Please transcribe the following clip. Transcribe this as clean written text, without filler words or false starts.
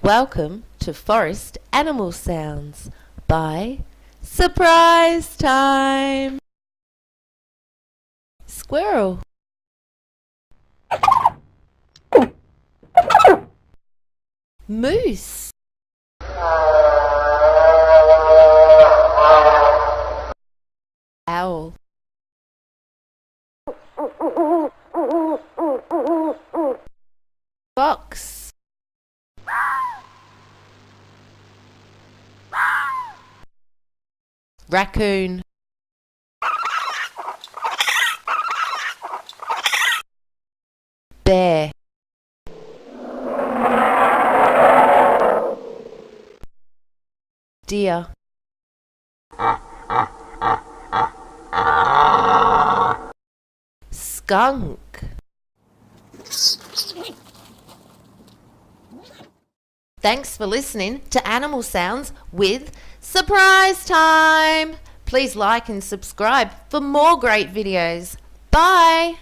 Welcome to Forest Animal Sounds by Surprise Time. Squirrel. Moose. Owl. Fox. Raccoon. Bear. Deer. Skunk. Thanks for listening to Animal Sounds with Surprise Time. Please like and subscribe for more great videos. Bye.